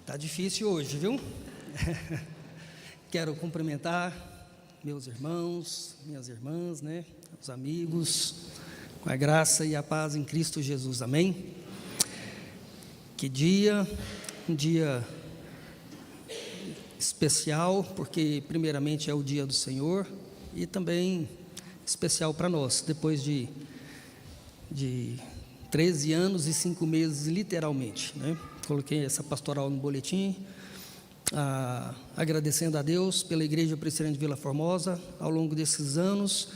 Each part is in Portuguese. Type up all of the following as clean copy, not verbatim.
Tá difícil hoje, viu? Quero cumprimentar meus irmãos, minhas irmãs, né? Os amigos, com a graça e a paz em Cristo Jesus, amém? Que dia, um dia especial, porque primeiramente é o dia do Senhor e também especial para nós, depois de 13 anos e 5 meses, literalmente, né? Coloquei essa pastoral no boletim, agradecendo a Deus pela Igreja Presbiteriana de Vila Formosa, ao longo desses anos,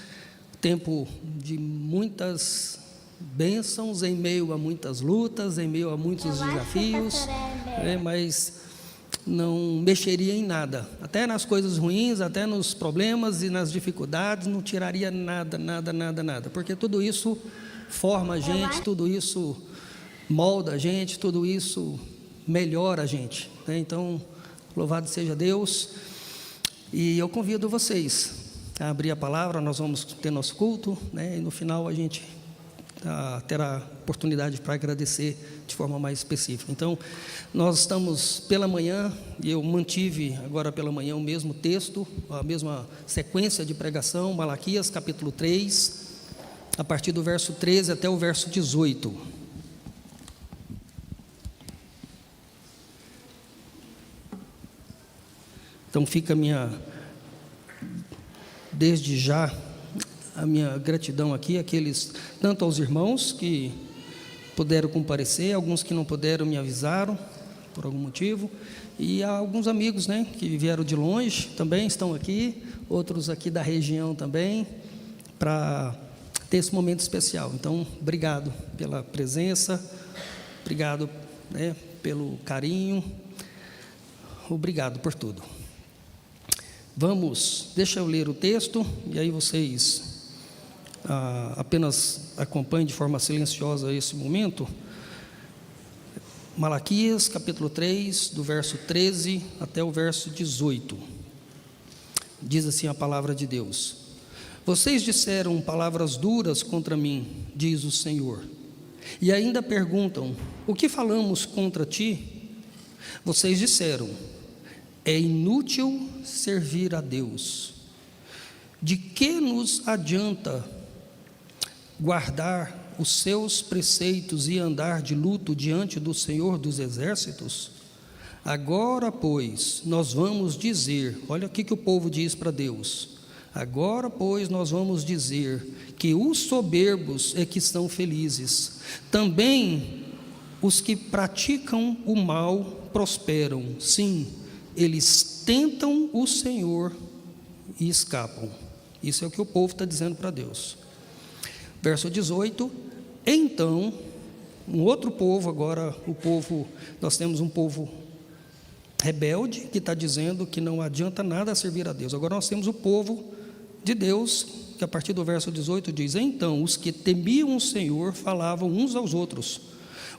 tempo de muitas bênçãos, em meio a muitas lutas, em meio a muitos desafios, mas não mexeria em nada, até nas coisas ruins, até nos problemas e nas dificuldades, não tiraria nada, porque tudo isso forma a gente, tudo isso molda a gente, tudo isso melhora a gente, né? Então, louvado seja Deus. E eu convido vocês a abrir a palavra. Nós vamos ter nosso culto, né? E no final a gente terá oportunidade para agradecer de forma mais específica. Então, nós estamos pela manhã, e eu mantive agora pela manhã o mesmo texto, a mesma sequência de pregação, Malaquias capítulo 3, a partir do verso 13 até o verso 18. Então fica desde já a minha gratidão aqui, tanto aos irmãos que puderam comparecer, alguns que não puderam me avisaram por algum motivo, e a alguns amigos, né, que vieram de longe também estão aqui, outros aqui da região também, para ter esse momento especial. Então, obrigado pela presença, obrigado, né, pelo carinho, obrigado por tudo. Deixa eu ler o texto, e aí vocês apenas acompanhem de forma silenciosa esse momento. Malaquias, capítulo 3, do verso 13 até o verso 18. Diz assim a palavra de Deus: Vocês disseram palavras duras contra mim, diz o Senhor, e ainda perguntam, o que falamos contra ti? Vocês disseram, é inútil servir a Deus. De que nos adianta guardar os seus preceitos e andar de luto diante do Senhor dos Exércitos? Agora, pois, nós vamos dizer, olha o que o povo diz para Deus. Agora, pois, nós vamos dizer que os soberbos é que são felizes. Também os que praticam o mal prosperam. Sim, eles tentam o Senhor e escapam. Isso é o que o povo está dizendo para Deus. Verso 18, então, um outro povo, agora nós temos um povo rebelde, que está dizendo que não adianta nada servir a Deus. Agora nós temos o povo de Deus, que a partir do verso 18 diz, então, os que temiam o Senhor falavam uns aos outros.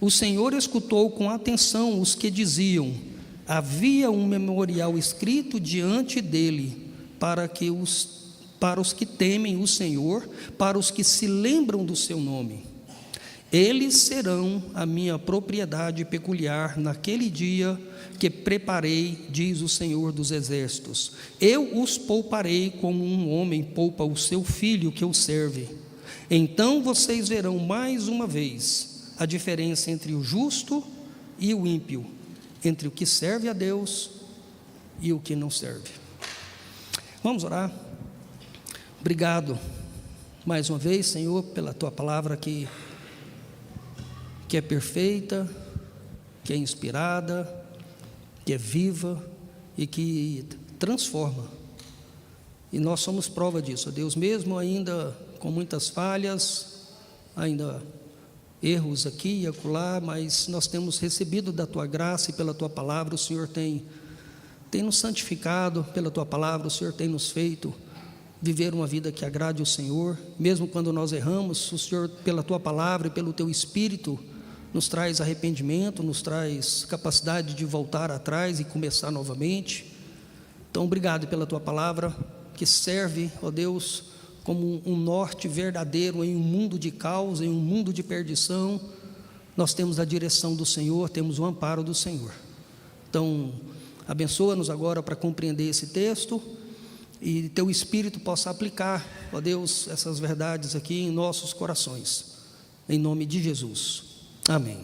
O Senhor escutou com atenção os que diziam, havia um memorial escrito diante dele para os que temem o Senhor, para os que se lembram do seu nome. Eles serão a minha propriedade peculiar naquele dia que preparei, diz o Senhor dos Exércitos. Eu os pouparei como um homem poupa o seu filho que o serve. Então vocês verão mais uma vez a diferença entre o justo e o ímpio, entre o que serve a Deus e o que não serve. Vamos orar. Obrigado mais uma vez, Senhor, pela Tua palavra que é perfeita, que é inspirada, que é viva e que transforma. E nós somos prova disso, Deus, mesmo ainda com muitas falhas, ainda erros aqui e acolá, mas nós temos recebido da Tua graça e pela Tua palavra. O Senhor tem nos santificado pela Tua palavra, o Senhor tem nos feito viver uma vida que agrade o Senhor, mesmo quando nós erramos. O Senhor, pela Tua palavra e pelo Teu Espírito, nos traz arrependimento, nos traz capacidade de voltar atrás e começar novamente. Então, obrigado pela Tua palavra, que serve, ó Deus, como um norte verdadeiro em um mundo de caos, em um mundo de perdição. Nós temos a direção do Senhor, temos o amparo do Senhor. Então, abençoa-nos agora para compreender esse texto e Teu Espírito possa aplicar, ó Deus, essas verdades aqui em nossos corações, em nome de Jesus, amém.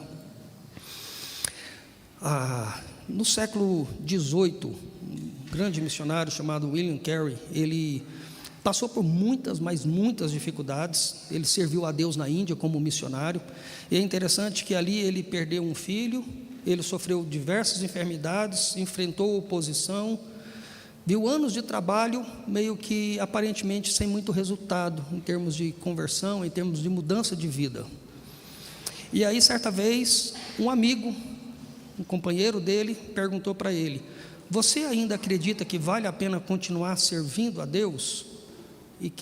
No século XVIII, um grande missionário chamado William Carey, ele passou por muitas, mas muitas dificuldades. Ele serviu a Deus na Índia como missionário, e é interessante que ali ele perdeu um filho, ele sofreu diversas enfermidades, enfrentou oposição, viu anos de trabalho meio que aparentemente sem muito resultado em termos de conversão, em termos de mudança de vida. E aí certa vez um amigo, um companheiro dele, perguntou para ele: você ainda acredita que vale a pena continuar servindo a Deus? E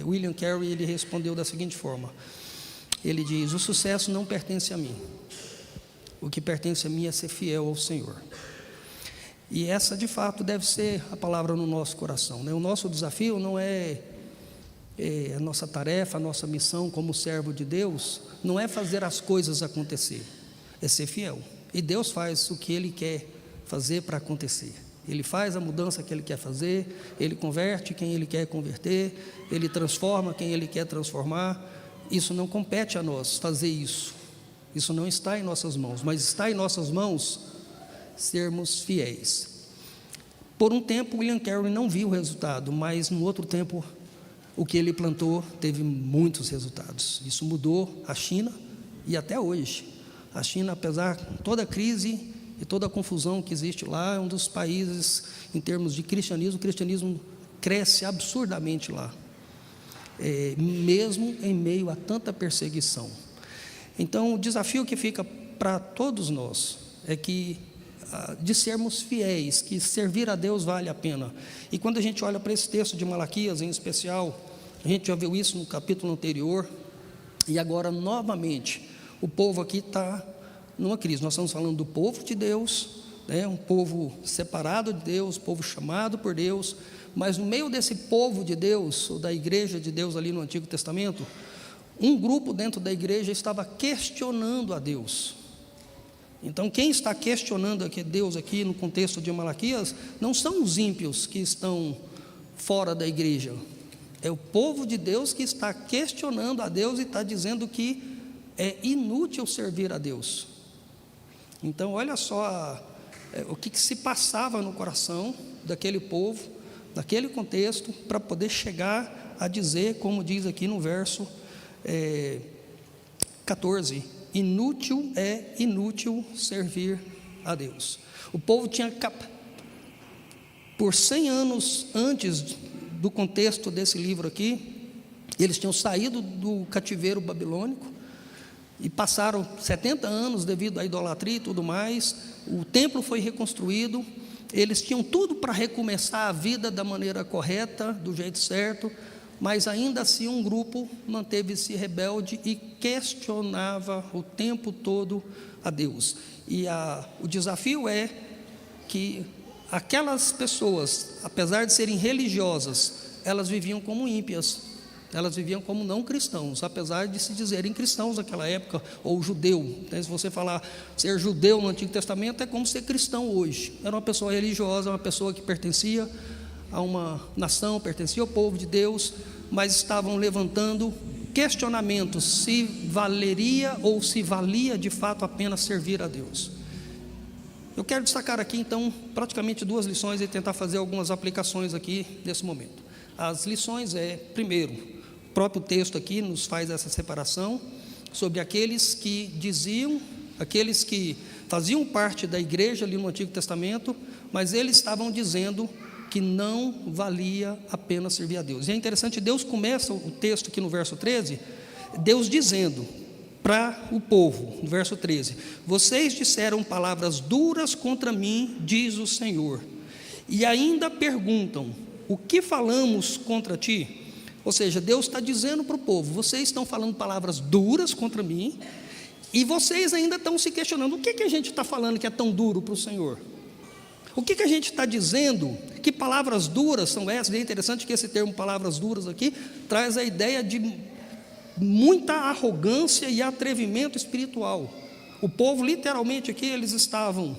William Carey, ele respondeu da seguinte forma, ele diz: o sucesso não pertence a mim, o que pertence a mim é ser fiel ao Senhor. E essa de fato deve ser a palavra no nosso coração, né? O nosso desafio não é a nossa tarefa, a nossa missão como servo de Deus, não é fazer as coisas acontecer, é ser fiel. E Deus faz o que Ele quer fazer para acontecer. Ele faz a mudança que Ele quer fazer, Ele converte quem Ele quer converter, Ele transforma quem Ele quer transformar. Isso não compete a nós fazer isso, isso não está em nossas mãos, mas está em nossas mãos sermos fiéis. Por um tempo William Carey não viu o resultado, mas no outro tempo o que ele plantou teve muitos resultados. Isso mudou a China, e até hoje a China, apesar de toda a crise e toda a confusão que existe lá, é um dos países, em termos de cristianismo, o cristianismo cresce absurdamente lá, mesmo em meio a tanta perseguição. Então, o desafio que fica para todos nós é que, de sermos fiéis, que servir a Deus vale a pena. E quando a gente olha para esse texto de Malaquias, em especial, a gente já viu isso no capítulo anterior, e agora, novamente, o povo aqui está numa crise. Nós estamos falando do povo de Deus, né, um povo separado de Deus, povo chamado por Deus, mas no meio desse povo de Deus, ou da igreja de Deus ali no Antigo Testamento, um grupo dentro da igreja estava questionando a Deus. Então, quem está questionando aqui Deus aqui no contexto de Malaquias, não são os ímpios que estão fora da igreja, é o povo de Deus que está questionando a Deus e está dizendo que é inútil servir a Deus. Então, olha só o que se passava no coração daquele povo, naquele contexto, para poder chegar a dizer, como diz aqui no verso 14, inútil servir a Deus. O povo tinha, por 100 anos antes do contexto desse livro aqui, eles tinham saído do cativeiro babilônico, e passaram 70 anos devido à idolatria e tudo mais. O templo foi reconstruído, eles tinham tudo para recomeçar a vida da maneira correta, do jeito certo, mas ainda assim um grupo manteve-se rebelde e questionava o tempo todo a Deus. E o desafio é que aquelas pessoas, apesar de serem religiosas, elas viviam como ímpias, elas viviam como não cristãos, apesar de se dizerem cristãos naquela época, ou judeu. Então, se você falar ser judeu no Antigo Testamento, é como ser cristão hoje. Era uma pessoa religiosa, uma pessoa que pertencia a uma nação, pertencia ao povo de Deus, mas estavam levantando questionamentos se valeria ou se valia de fato a pena servir a Deus. Eu quero destacar aqui então praticamente 2 lições e tentar fazer algumas aplicações aqui nesse momento. As lições primeiro, o próprio texto aqui nos faz essa separação sobre aqueles que aqueles que faziam parte da igreja ali no Antigo Testamento, mas eles estavam dizendo que não valia a pena servir a Deus. E é interessante, Deus começa o texto aqui no verso 13, Deus dizendo para o povo, no verso 13: vocês disseram palavras duras contra mim, diz o Senhor, e ainda perguntam, o que falamos contra ti? Ou seja, Deus está dizendo para o povo, vocês estão falando palavras duras contra mim, e vocês ainda estão se questionando, o que a gente está falando que é tão duro para o Senhor? O que a gente está dizendo? Que palavras duras são essas? É interessante que esse termo palavras duras aqui traz a ideia de muita arrogância e atrevimento espiritual. O povo literalmente aqui, eles estavam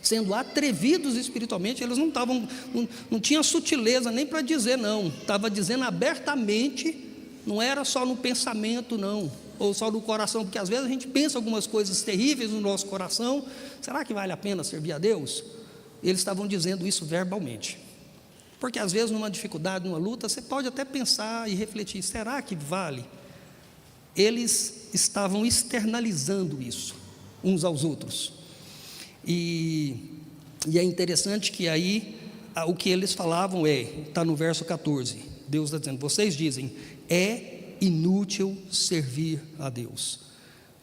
sendo atrevidos espiritualmente. Eles não tinham sutileza nem para dizer não, estava dizendo abertamente, não era só no pensamento não, ou só no coração, porque às vezes a gente pensa algumas coisas terríveis no nosso coração, será que vale a pena servir a Deus? Eles estavam dizendo isso verbalmente, porque às vezes numa dificuldade, numa luta, você pode até pensar e refletir, será que vale? Eles estavam externalizando isso, uns aos outros, e é interessante que aí, o que eles falavam está no verso 14, Deus está dizendo, vocês dizem, é inútil servir a Deus,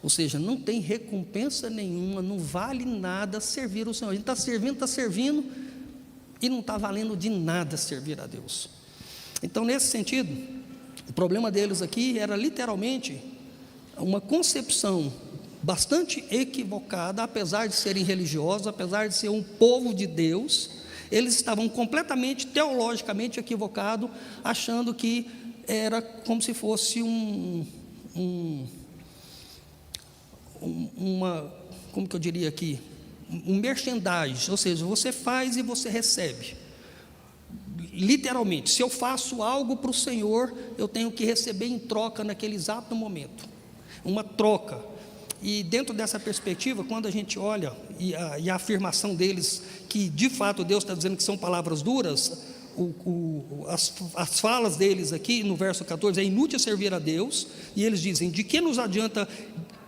ou seja, não tem recompensa nenhuma, não vale nada servir o Senhor, a gente está servindo, e não está valendo de nada servir a Deus. Então nesse sentido, o problema deles aqui era literalmente uma concepção bastante equivocada, apesar de serem religiosos, apesar de ser um povo de Deus, eles estavam completamente teologicamente equivocados, achando que era como se fosse como que eu diria aqui, um merchandising, ou seja, você faz e você recebe. Literalmente, se eu faço algo para o Senhor, eu tenho que receber em troca naquele exato momento, uma troca. E dentro dessa perspectiva, quando a gente olha e a afirmação deles, que de fato Deus está dizendo que são palavras duras, as falas deles aqui no verso 14, é inútil servir a Deus, e eles dizem, de que nos adianta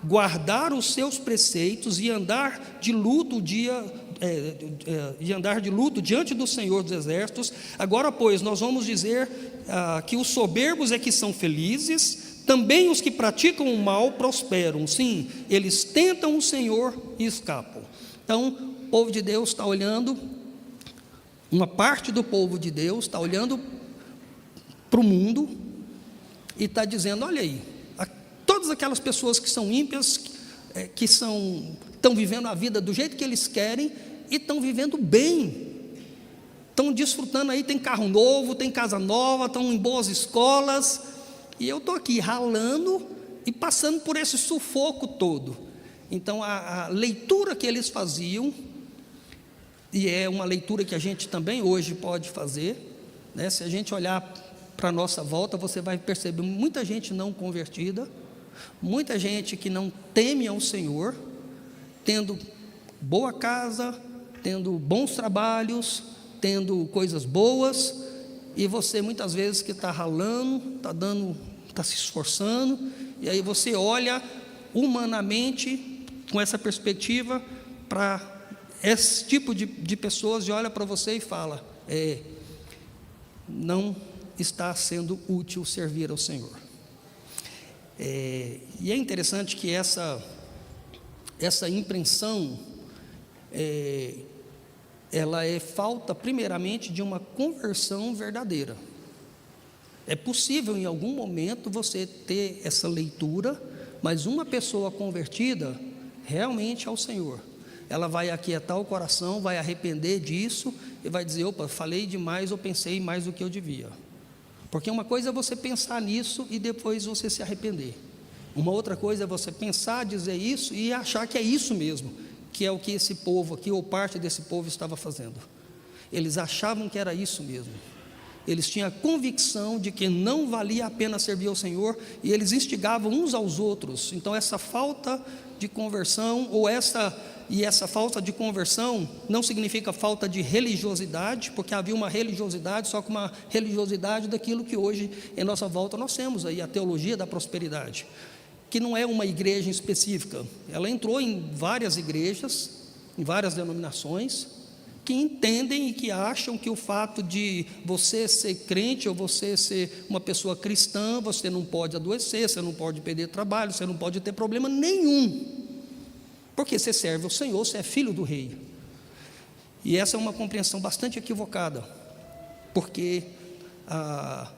guardar os seus preceitos e andar de luto diante do Senhor dos Exércitos? Agora, pois, nós vamos dizer que os soberbos é que são felizes, também os que praticam o mal prosperam. Sim, eles tentam o Senhor e escapam. Então, o povo de Deus está olhando, uma parte do povo de Deus está olhando para o mundo e está dizendo, olha aí, todas aquelas pessoas que são ímpias, que estão vivendo a vida do jeito que eles querem e estão vivendo bem, estão desfrutando aí, tem carro novo, tem casa nova, estão em boas escolas, e eu estou aqui ralando e passando por esse sufoco todo. Então a leitura que eles faziam, e é uma leitura que a gente também hoje pode fazer, né? Se a gente olhar para a nossa volta, você vai perceber muita gente não convertida, muita gente que não teme ao Senhor, tendo boa casa, tendo bons trabalhos, tendo coisas boas, e você muitas vezes que está ralando, está se esforçando, e aí você olha humanamente, com essa perspectiva, para esse tipo de pessoas, e olha para você e fala, não está sendo útil servir ao Senhor. E é interessante que essa impressão, ela é falta primeiramente de uma conversão verdadeira. É possível em algum momento você ter essa leitura, mas uma pessoa convertida realmente ao Senhor, ela vai aquietar o coração, vai arrepender disso e vai dizer, opa, falei demais ou pensei mais do que eu devia. Porque uma coisa é você pensar nisso e depois você se arrepender. Uma outra coisa é você pensar, dizer isso e achar que é isso mesmo, que é o que esse povo aqui, ou parte desse povo estava fazendo. Eles achavam que era isso mesmo. Eles tinham a convicção de que não valia a pena servir ao Senhor, e eles instigavam uns aos outros. Então essa falta de conversão, essa falta de conversão não significa falta de religiosidade, porque havia uma religiosidade, só que uma religiosidade daquilo que hoje em nossa volta nós temos aí, a teologia da prosperidade, que não é uma igreja específica, ela entrou em várias igrejas, em várias denominações, que entendem e que acham que o fato de você ser crente ou você ser uma pessoa cristã, você não pode adoecer, você não pode perder trabalho, você não pode ter problema nenhum, porque você serve ao Senhor, você é filho do rei. E essa é uma compreensão bastante equivocada, porque a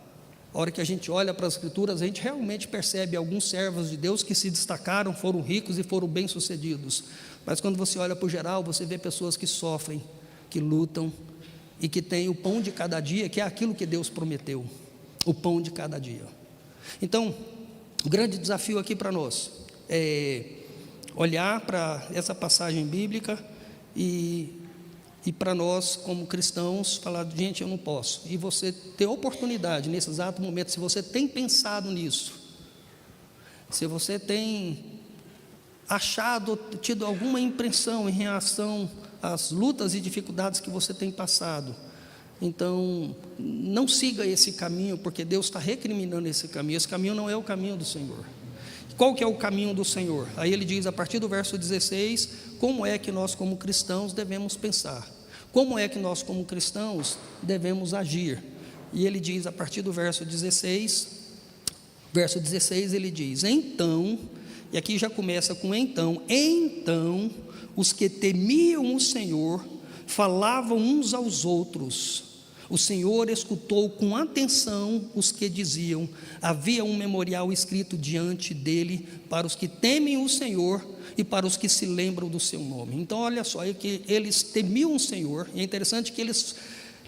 hora que a gente olha para as Escrituras, a gente realmente percebe alguns servos de Deus que se destacaram, foram ricos e foram bem-sucedidos, mas quando você olha para o geral, você vê pessoas que sofrem, que lutam e que têm o pão de cada dia, que é aquilo que Deus prometeu, o pão de cada dia. Então, o grande desafio aqui para nós é olhar para essa passagem bíblica e E para nós, como cristãos, falar, gente, eu não posso. E você ter oportunidade, nesse exato momento, se você tem pensado nisso, se você tem achado, tido alguma impressão em relação às lutas e dificuldades que você tem passado, então, não siga esse caminho, porque Deus está recriminando esse caminho não é o caminho do Senhor. Qual que é o caminho do Senhor? Aí ele diz, a partir do verso 16, como é que nós como cristãos devemos pensar, como é que nós como cristãos devemos agir. E ele diz, a partir do verso 16 ele diz, então, e aqui já começa com então os que temiam o Senhor falavam uns aos outros. O Senhor escutou com atenção os que diziam, havia um memorial escrito diante dele para os que temem o Senhor e para os que se lembram do seu nome. Então olha só, é que eles temiam o Senhor, e é interessante que eles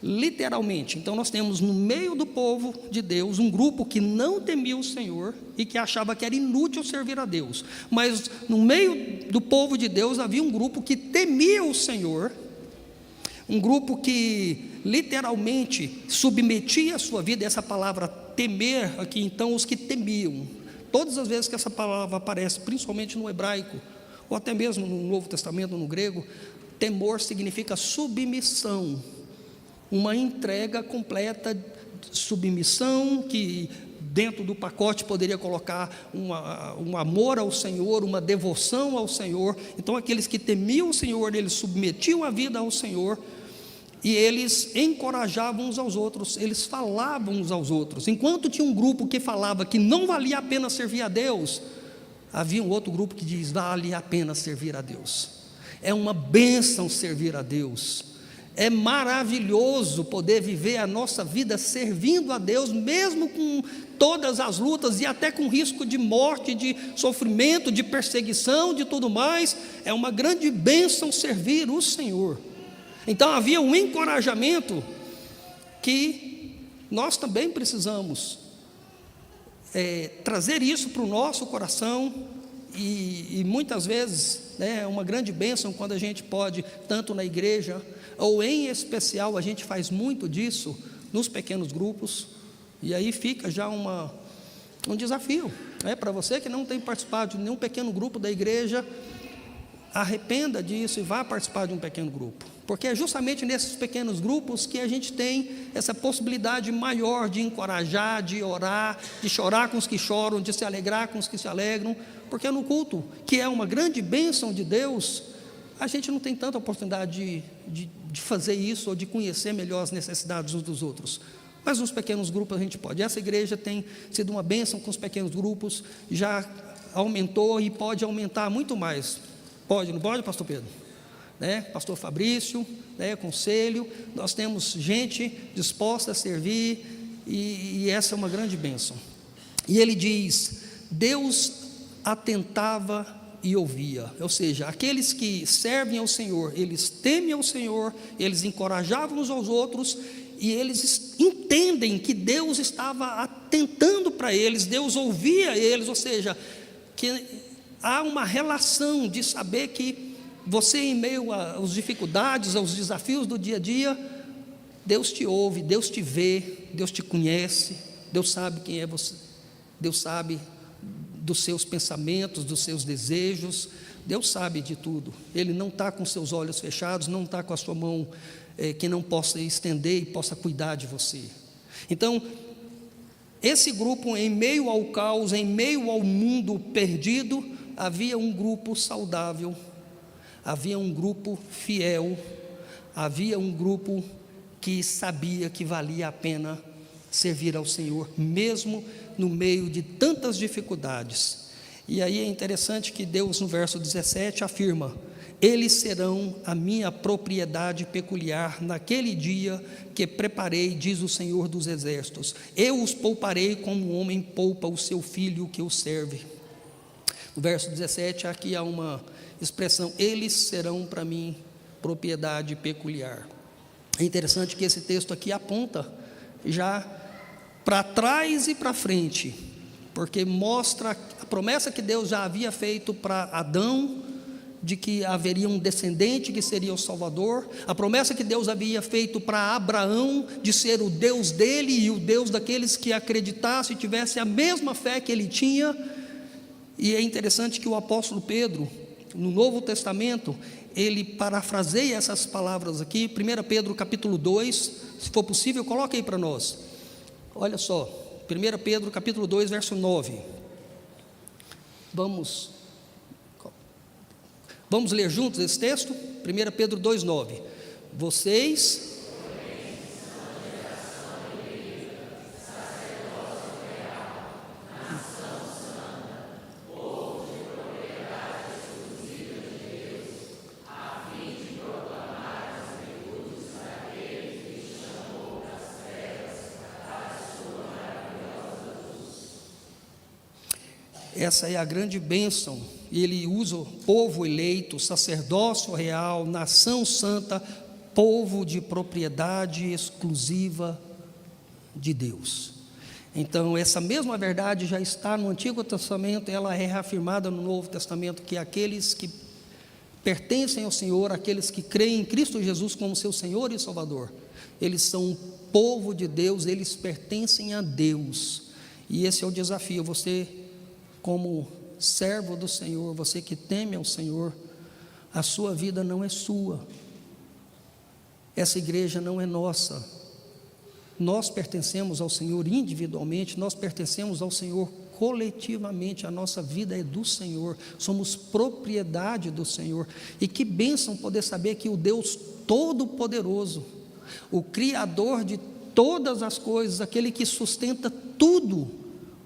literalmente, então nós temos no meio do povo de Deus um grupo que não temia o Senhor e que achava que era inútil servir a Deus, mas no meio do povo de Deus havia um grupo que temia o Senhor, um grupo que literalmente submetia a sua vida. Essa palavra temer aqui, então, os que temiam, todas as vezes que essa palavra aparece, principalmente no hebraico, ou até mesmo no Novo Testamento, no grego, temor significa submissão, uma entrega completa, submissão, que dentro do pacote poderia colocar um amor ao Senhor, uma devoção ao Senhor. Então aqueles que temiam o Senhor, eles submetiam a vida ao Senhor, e eles encorajavam uns aos outros, eles falavam uns aos outros. Enquanto tinha um grupo que falava que não valia a pena servir a Deus, havia um outro grupo que diz, vale a pena servir a Deus, é uma bênção servir a Deus, é maravilhoso poder viver a nossa vida servindo a Deus, mesmo com todas as lutas e até com risco de morte, de sofrimento, de perseguição, de tudo mais. É uma grande bênção servir o Senhor. Então havia um encorajamento que nós também precisamos trazer isso para o nosso coração, e muitas vezes é uma grande bênção quando a gente pode, tanto na igreja, ou em especial a gente faz muito disso nos pequenos grupos, e aí fica já um desafio, para você que não tem participado de nenhum pequeno grupo da igreja, arrependa disso e vá participar de um pequeno grupo, porque é justamente nesses pequenos grupos que a gente tem essa possibilidade maior de encorajar, de orar, de chorar com os que choram, de se alegrar com os que se alegram, porque no culto, que é uma grande bênção de Deus, a gente não tem tanta oportunidade de fazer isso, ou de conhecer melhor as necessidades uns dos outros, mas nos pequenos grupos a gente pode. Essa igreja tem sido uma bênção com os pequenos grupos, já aumentou e pode aumentar muito mais. Pode, não pode, pastor Pedro? Pastor Fabrício, conselho, nós temos gente disposta a servir, e essa é uma grande bênção. E ele diz, Deus atentava e ouvia, ou seja, aqueles que servem ao Senhor, eles temem ao Senhor, eles encorajavam uns aos outros, e eles entendem que Deus estava atentando para eles, Deus ouvia eles, ou seja, que há uma relação de saber que você, em meio às dificuldades, aos desafios do dia a dia, Deus te ouve, Deus te vê, Deus te conhece, Deus sabe quem é você, Deus sabe dos seus pensamentos, dos seus desejos, Deus sabe de tudo. Ele não está com seus olhos fechados, não está com a sua mão que não possa estender e possa cuidar de você. Então, esse grupo, em meio ao caos, em meio ao mundo perdido, havia um grupo saudável, havia um grupo fiel, havia um grupo que sabia que valia a pena servir ao Senhor, mesmo no meio de tantas dificuldades. E aí é interessante que Deus, no verso 17, afirma, eles serão a minha propriedade peculiar naquele dia que preparei, diz o Senhor dos Exércitos, eu os pouparei como um homem poupa o seu filho que o serve. No verso 17, aqui há uma expressão, eles serão para mim propriedade peculiar. É interessante que esse texto aqui aponta já para trás e para frente, porque mostra a promessa que Deus já havia feito para Adão, de que haveria um descendente que seria o Salvador, a promessa que Deus havia feito para Abraão, de ser o Deus dele e o Deus daqueles que acreditassem e tivessem a mesma fé que ele tinha. E é interessante que o apóstolo Pedro, no Novo Testamento, ele parafraseia essas palavras aqui, 1 Pedro capítulo 2, se for possível, coloque aí para nós. Olha só, 1 Pedro capítulo 2, verso 9. Vamos ler juntos esse texto? 1 Pedro 2, 9. Vocês... Essa é a grande bênção, e ele usa o povo eleito, sacerdócio real, nação santa, povo de propriedade exclusiva de Deus. Então, essa mesma verdade já está no Antigo Testamento, ela é reafirmada no Novo Testamento, que aqueles que pertencem ao Senhor, aqueles que creem em Cristo Jesus como seu Senhor e Salvador, eles são um povo de Deus, eles pertencem a Deus, e esse é o desafio. Você, como servo do Senhor, você que teme ao Senhor, a sua vida não é sua, essa igreja não é nossa, nós pertencemos ao Senhor individualmente, nós pertencemos ao Senhor coletivamente, a nossa vida é do Senhor, somos propriedade do Senhor. E que bênção poder saber que o Deus Todo-Poderoso, o Criador de todas as coisas, aquele que sustenta tudo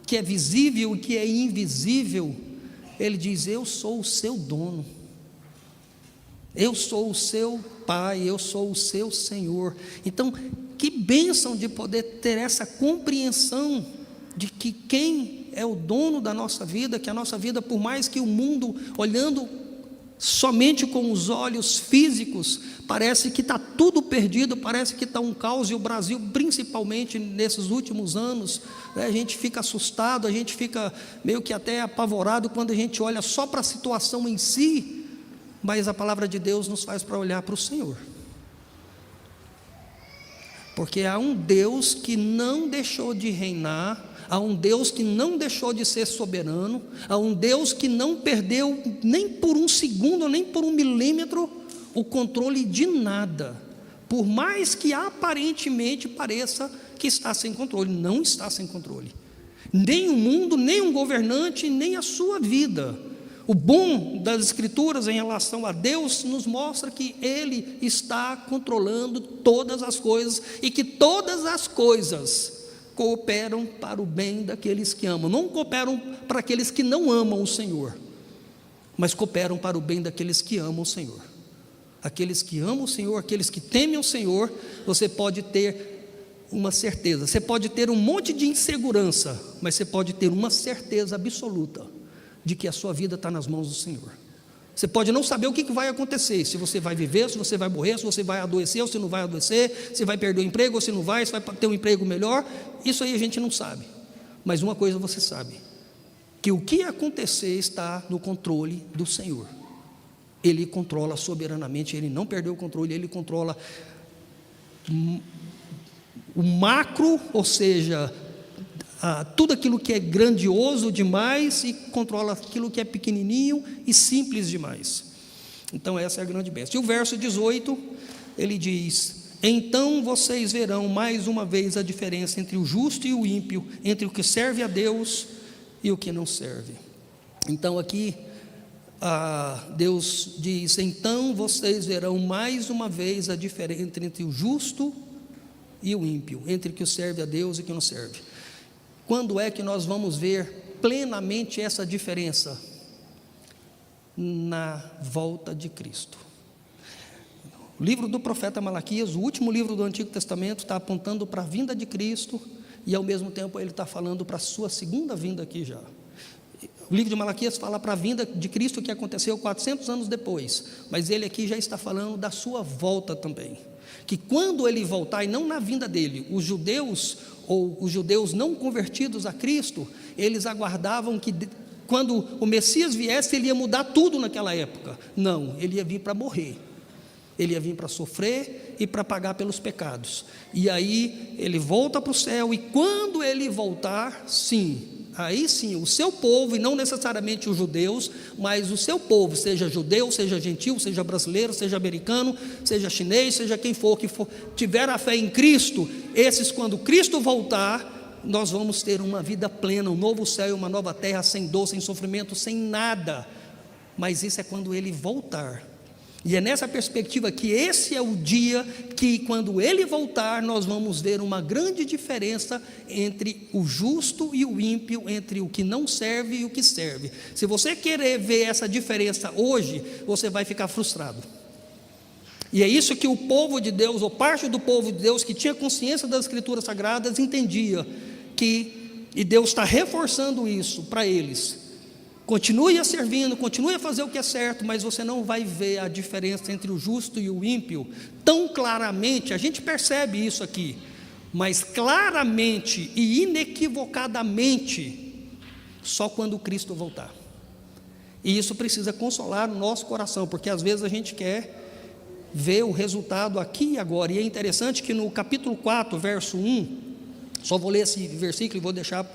que é visível e que é invisível, ele diz: eu sou o seu dono, eu sou o seu Pai, eu sou o seu Senhor. Então, que bênção de poder ter essa compreensão de que quem é o dono da nossa vida, que a nossa vida, por mais que o mundo, olhando somente com os olhos físicos, parece que está tudo perdido, parece que está um caos, e o Brasil, principalmente nesses últimos anos, né, a gente fica assustado, a gente fica meio que até apavorado quando a gente olha só para a situação em si, mas a palavra de Deus nos faz para olhar para o Senhor, porque há um Deus que não deixou de reinar, há um Deus que não deixou de ser soberano, há um Deus que não perdeu nem por um segundo, nem por um milímetro, o controle de nada, por mais que aparentemente pareça que está sem controle. Não está sem controle, nem o mundo, nem um governante, nem a sua vida. O bom das Escrituras em relação a Deus nos mostra que Ele está controlando todas as coisas, e que todas as coisas cooperam para o bem daqueles que amam. Não cooperam para aqueles que não amam o Senhor, mas cooperam para o bem daqueles que amam o Senhor. Aqueles que amam o Senhor, aqueles que temem o Senhor, você pode ter uma certeza. Você pode ter um monte de insegurança, mas você pode ter uma certeza absoluta de que a sua vida está nas mãos do Senhor. Você pode não saber o que vai acontecer, se você vai viver, se você vai morrer, se você vai adoecer ou se não vai adoecer, se vai perder o emprego ou se não vai, se vai ter um emprego melhor. Isso aí a gente não sabe, mas uma coisa você sabe, que o que acontecer está no controle do Senhor. Ele controla soberanamente, Ele não perdeu o controle, Ele controla o macro, ou seja, tudo aquilo que é grandioso demais, e controla aquilo que é pequenininho e simples demais. Então essa é a grande bênção. E o verso 18, ele diz: então vocês verão mais uma vez a diferença entre o justo e o ímpio, entre o que serve a Deus e o que não serve. Então aqui Deus diz: então vocês verão mais uma vez a diferença entre o justo e o ímpio, entre o que serve a Deus e o que não serve. Quando é que nós vamos ver plenamente essa diferença? Na volta de Cristo. O livro do profeta Malaquias, o último livro do Antigo Testamento, está apontando para a vinda de Cristo, e ao mesmo tempo ele está falando para a sua segunda vinda aqui já. O livro de Malaquias fala para a vinda de Cristo, que aconteceu 400 anos depois, mas ele aqui já está falando da sua volta também, que quando ele voltar, e não na vinda dele, os judeus, ou os judeus não convertidos a Cristo, eles aguardavam que quando o Messias viesse, ele ia mudar tudo naquela época. Não, ele ia vir para morrer. Ele ia vir para sofrer e para pagar pelos pecados. E aí ele volta para o céu, e quando ele voltar, sim, aí sim, o seu povo, e não necessariamente os judeus, mas o seu povo, seja judeu, seja gentil, seja brasileiro, seja americano, seja chinês, seja quem for, que for, tiver a fé em Cristo, esses, quando Cristo voltar, nós vamos ter uma vida plena, um novo céu e uma nova terra, sem dor, sem sofrimento, sem nada. Mas isso é quando ele voltar. E é nessa perspectiva que esse é o dia que, quando ele voltar, nós vamos ver uma grande diferença entre o justo e o ímpio, entre o que não serve e o que serve. Se você querer ver essa diferença hoje, você vai ficar frustrado. E é isso que o povo de Deus, ou parte do povo de Deus, que tinha consciência das Escrituras Sagradas, entendia e Deus está reforçando isso para eles. Continue a servindo, continue a fazer o que é certo, mas você não vai ver a diferença entre o justo e o ímpio tão claramente. A gente percebe isso aqui, mas claramente e inequivocadamente só quando Cristo voltar. E isso precisa consolar o nosso coração, porque às vezes a gente quer ver o resultado aqui e agora. E é interessante que no capítulo 4, verso 1, só vou ler esse versículo e vou deixar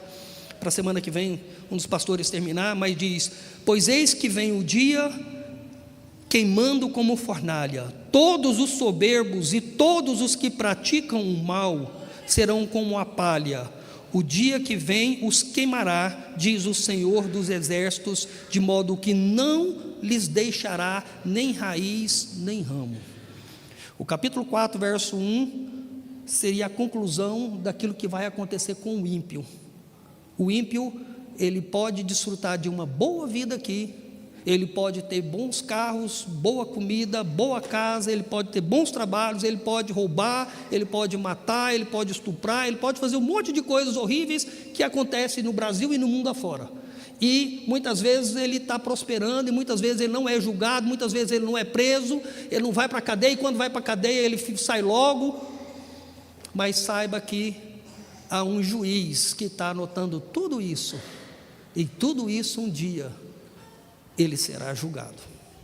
para a semana que vem um dos pastores terminar, mas diz: pois eis que vem o dia queimando como fornalha, todos os soberbos e todos os que praticam o mal serão como a palha, o dia que vem os queimará, diz o Senhor dos exércitos, de modo que não lhes deixará nem raiz nem ramo. O capítulo 4, verso 1 seria a conclusão daquilo que vai acontecer com o ímpio. O ímpio, ele pode desfrutar de uma boa vida aqui, ele pode ter bons carros, boa comida, boa casa, ele pode ter bons trabalhos, ele pode roubar, ele pode matar, ele pode estuprar, ele pode fazer um monte de coisas horríveis que acontecem no Brasil e no mundo afora. E muitas vezes ele está prosperando, e muitas vezes ele não é julgado, muitas vezes ele não é preso, ele não vai para a cadeia, e quando vai para a cadeia ele sai logo. Mas saiba que há um juiz que está anotando tudo isso, e tudo isso um dia ele será julgado.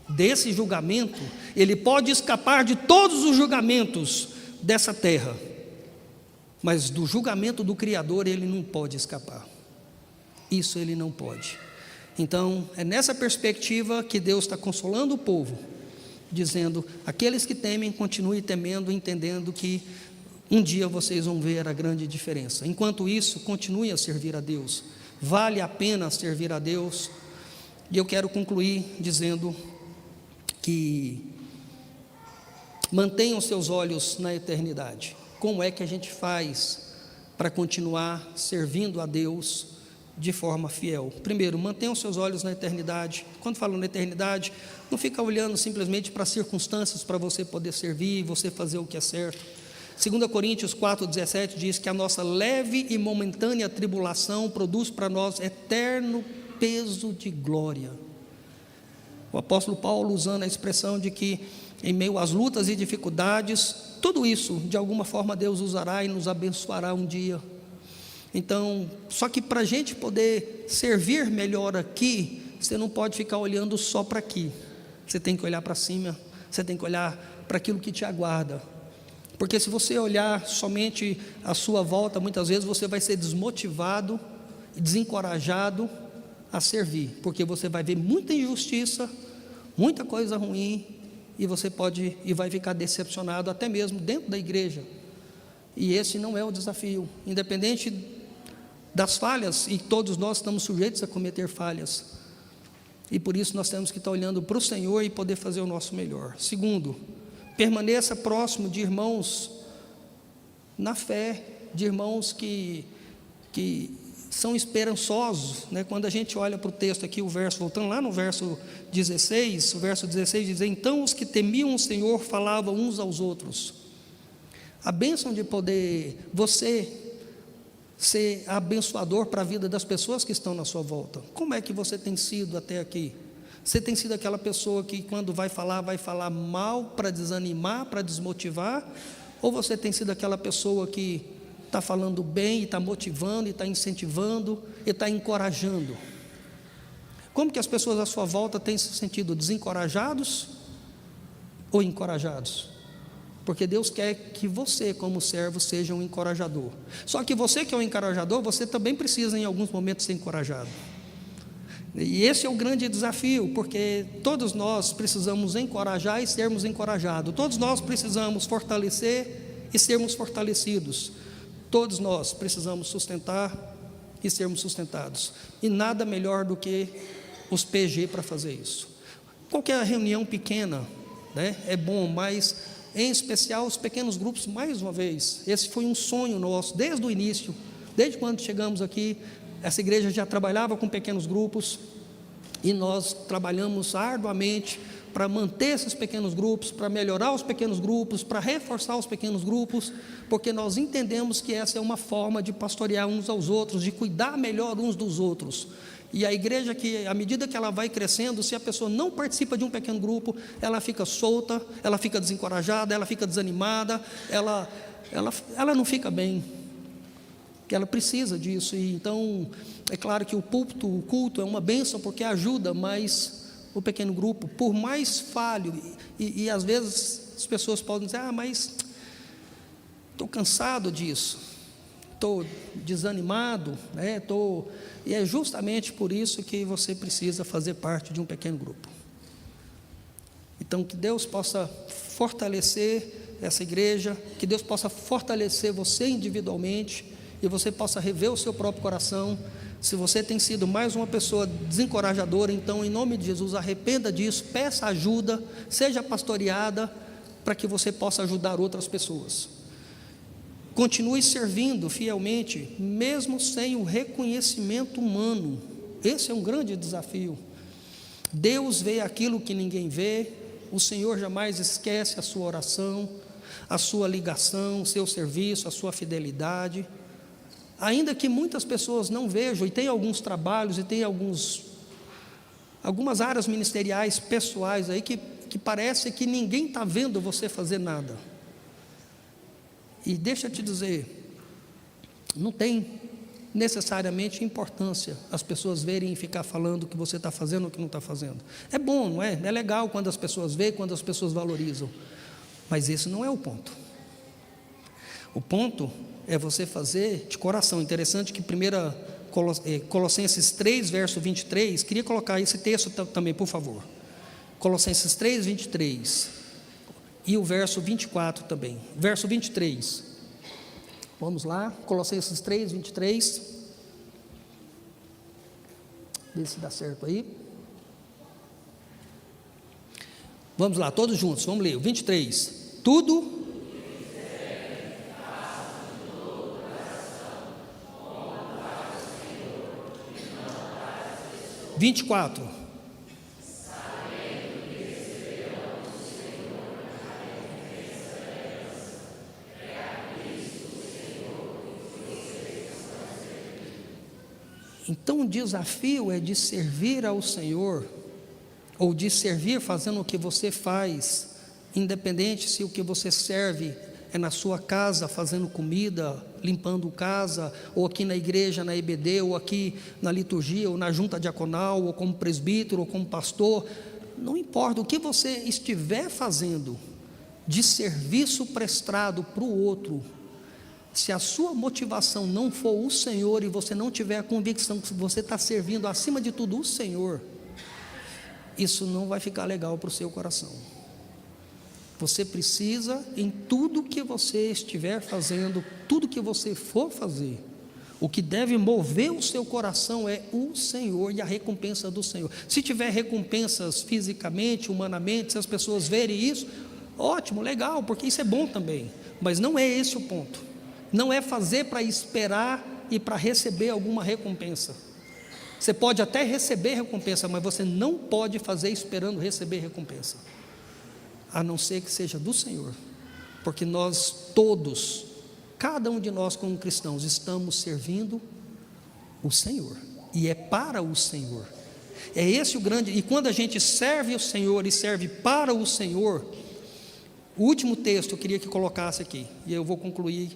Desse julgamento, ele pode escapar de todos os julgamentos dessa terra, mas do julgamento do Criador ele não pode escapar. Isso ele não pode. Então é nessa perspectiva que Deus está consolando o povo, dizendo: aqueles que temem, continuem temendo, entendendo que um dia vocês vão ver a grande diferença. Enquanto isso, continue a servir a Deus. Vale a pena servir a Deus. E eu quero concluir dizendo que mantenham seus olhos na eternidade. Como é que a gente faz para continuar servindo a Deus de forma fiel? Primeiro, mantenham seus olhos na eternidade. Quando falo na eternidade, não fica olhando simplesmente para as circunstâncias para você poder servir, você fazer o que é certo. 2 Coríntios 4,17 diz que a nossa leve e momentânea tribulação produz para nós eterno peso de glória. O apóstolo Paulo, usando a expressão de que em meio às lutas e dificuldades, tudo isso de alguma forma Deus usará e nos abençoará um dia. Então, só que para a gente poder servir melhor aqui, você não pode ficar olhando só para aqui, você tem que olhar para cima, você tem que olhar para aquilo que te aguarda. Porque se você olhar somente à sua volta, muitas vezes você vai ser desmotivado e desencorajado a servir, porque você vai ver muita injustiça, muita coisa ruim, e você vai ficar decepcionado até mesmo dentro da igreja. E esse não é o desafio, independente das falhas, e todos nós estamos sujeitos a cometer falhas, e por isso nós temos que estar olhando para o Senhor e poder fazer o nosso melhor. Segundo, permaneça próximo de irmãos na fé, de irmãos que são esperançosos, né? Quando a gente olha para o texto aqui, o verso, voltando lá no verso 16, o verso 16 diz: então os que temiam o Senhor falavam uns aos outros. A bênção de poder você ser abençoador para a vida das pessoas que estão na sua volta. Como é que você tem sido até aqui? Você tem sido aquela pessoa que quando vai falar mal para desanimar, para desmotivar? Ou você tem sido aquela pessoa que está falando bem, e está motivando, e está incentivando, e está encorajando? Como que as pessoas à sua volta têm se sentido desencorajados ou encorajados? Porque Deus quer que você, como servo, seja um encorajador. Só que você que é um encorajador, você também precisa em alguns momentos ser encorajado. E esse é o grande desafio, porque todos nós precisamos encorajar e sermos encorajados. Todos nós precisamos fortalecer e sermos fortalecidos. Todos nós precisamos sustentar e sermos sustentados. E nada melhor do que os PG para fazer isso. Qualquer reunião pequena, né, é bom, mas em especial os pequenos grupos, mais uma vez, esse foi um sonho nosso desde o início, desde quando chegamos aqui. Essa igreja já trabalhava com pequenos grupos e nós trabalhamos arduamente para manter esses pequenos grupos, para melhorar os pequenos grupos, para reforçar os pequenos grupos, porque nós entendemos que essa é uma forma de pastorear uns aos outros, de cuidar melhor uns dos outros. E a igreja, que à medida que ela vai crescendo, se a pessoa não participa de um pequeno grupo, ela fica solta, ela fica desencorajada, ela fica desanimada, ela não fica bem, que ela precisa disso. E então, é claro que o púlpito, o culto é uma bênção, porque ajuda, mas o pequeno grupo, por mais falho, e às vezes as pessoas podem dizer, mas estou cansado disso, estou desanimado, né? E é justamente por isso que você precisa fazer parte de um pequeno grupo. Então, que Deus possa fortalecer essa igreja, que Deus possa fortalecer você individualmente, e você possa rever o seu próprio coração. Se você tem sido mais uma pessoa desencorajadora, então, em nome de Jesus, arrependa disso, peça ajuda, seja pastoreada, para que você possa ajudar outras pessoas. Continue servindo fielmente, mesmo sem o reconhecimento humano. Esse é um grande desafio. Deus vê aquilo que ninguém vê. O Senhor jamais esquece a sua oração, a sua ligação, o seu serviço, a sua fidelidade. Ainda que muitas pessoas não vejam, e tem alguns trabalhos, e tem algumas áreas ministeriais, pessoais aí, que parece que ninguém está vendo você fazer nada. E deixa eu te dizer, não tem necessariamente importância as pessoas verem e ficar falando o que você está fazendo ou o que não está fazendo. É bom, não é? É legal quando as pessoas veem, quando as pessoas valorizam. Mas esse não é o ponto. O ponto é você fazer de coração. Interessante que Colossenses 3, verso 23, queria colocar esse texto também, por favor. Colossenses 3, 23. E o verso 24 também. Verso 23. Vamos lá. Colossenses 3, 23. Vê se dá certo aí. Vamos lá, todos juntos. Vamos ler. O 23. Tudo. 24. Então o desafio é de servir ao Senhor, ou de servir fazendo o que você faz, independente se o que você serve é na sua casa, fazendo comida, limpando casa, ou aqui na igreja, na EBD, ou aqui na liturgia, ou na junta diaconal, ou como presbítero, ou como pastor. Não importa o que você estiver fazendo de serviço prestado para o outro, se a sua motivação não for o Senhor, e você não tiver a convicção que você está servindo acima de tudo o Senhor, isso não vai ficar legal para o seu coração. Você precisa, em tudo que você estiver fazendo, tudo que você for fazer, o que deve mover o seu coração é o Senhor e a recompensa do Senhor. Se tiver recompensas fisicamente, humanamente, se as pessoas verem isso, ótimo, legal, porque isso é bom também, mas não é esse o ponto. Não é fazer para esperar e para receber alguma recompensa. Você pode até receber recompensa, mas você não pode fazer esperando receber recompensa, a não ser que seja do Senhor, porque nós todos, cada um de nós como cristãos, estamos servindo o Senhor, e é para o Senhor. É esse o grande, e quando a gente serve o Senhor e serve para o Senhor, o último texto eu queria que colocasse aqui, e eu vou concluir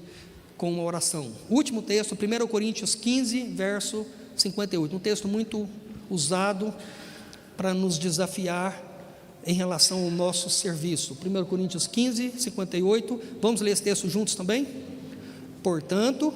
com uma oração. O último texto, 1 Coríntios 15, verso 58, um texto muito usado para nos desafiar em relação ao nosso serviço. 1 Coríntios 15, 58. Vamos ler esse texto juntos também? Portanto,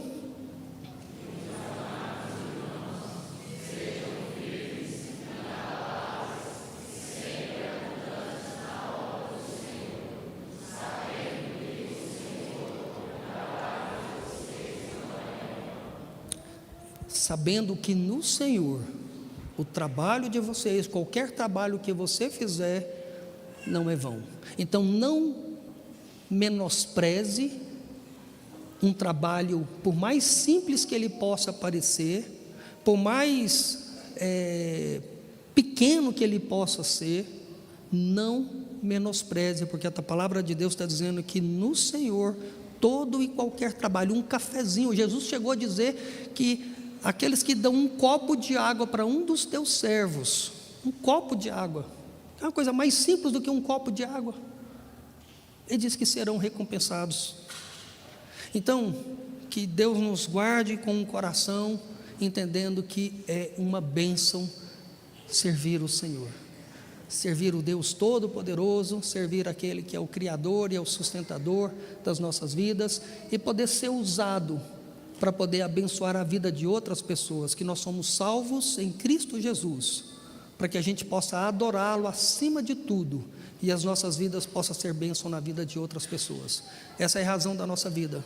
sabendo que no Senhor, o trabalho de vocês, qualquer trabalho que você fizer, não é vão. Então não menospreze um trabalho, por mais simples que ele possa parecer, por mais pequeno que ele possa ser, não menospreze, porque a palavra de Deus está dizendo que no Senhor, todo e qualquer trabalho, um cafezinho, Jesus chegou a dizer que aqueles que dão um copo de água para um dos teus servos, um copo de água, é uma coisa mais simples do que um copo de água, ele diz que serão recompensados. Então, que Deus nos guarde com o coração, entendendo que é uma bênção servir o Senhor, servir o Deus Todo-Poderoso, servir aquele que é o Criador e é o sustentador das nossas vidas, e poder ser usado para poder abençoar a vida de outras pessoas, que nós somos salvos em Cristo Jesus, para que a gente possa adorá-lo acima de tudo, e as nossas vidas possam ser bênção na vida de outras pessoas. Essa é a razão da nossa vida.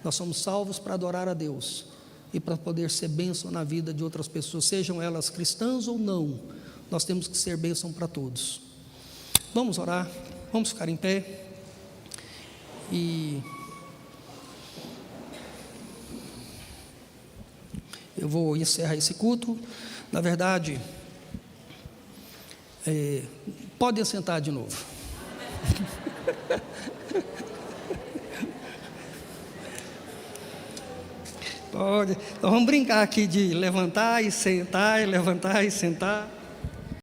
Nós somos salvos para adorar a Deus, e para poder ser bênção na vida de outras pessoas, sejam elas cristãs ou não, nós temos que ser bênção para todos. Vamos orar, vamos ficar em pé, e eu vou encerrar esse culto. Na verdade, podem sentar de novo. Pode. Então vamos brincar aqui de levantar e sentar, e levantar e sentar.